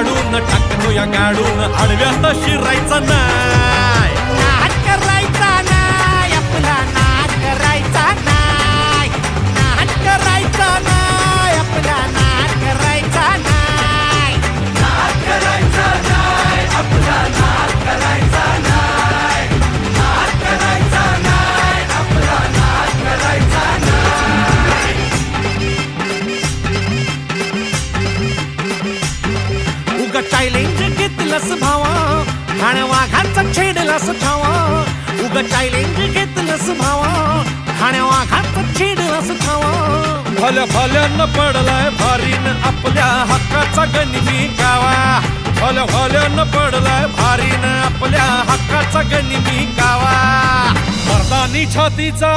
पाडून टाकतो या गाडून आडव्यात शिरायचा नाही. नाद करायचा नाही आपला, नाद करायचा नाही, नाद करायचा नाही आपला, नाद करायचा नाही, नाद करायचा नाही आपला, नाद करायचा नाही, नाद करायचा नाही आपला, नाद करायचा नाही. उगा चॅलेंज घेतलंस भावा, खाण वाघाचा छेडलास ठावा. उगा चॅलेंज घेतलंस भावा, खाण वाघाचा छेडलास ठावा. भल्या भल्यानं पडलाय भारीन आपल्या हक्काचा गनिमी गावा. भल्या भल्यानं पडलाय भारीन आपल्या हक्काचा गनिमी गावा. मर्दानी छातीचा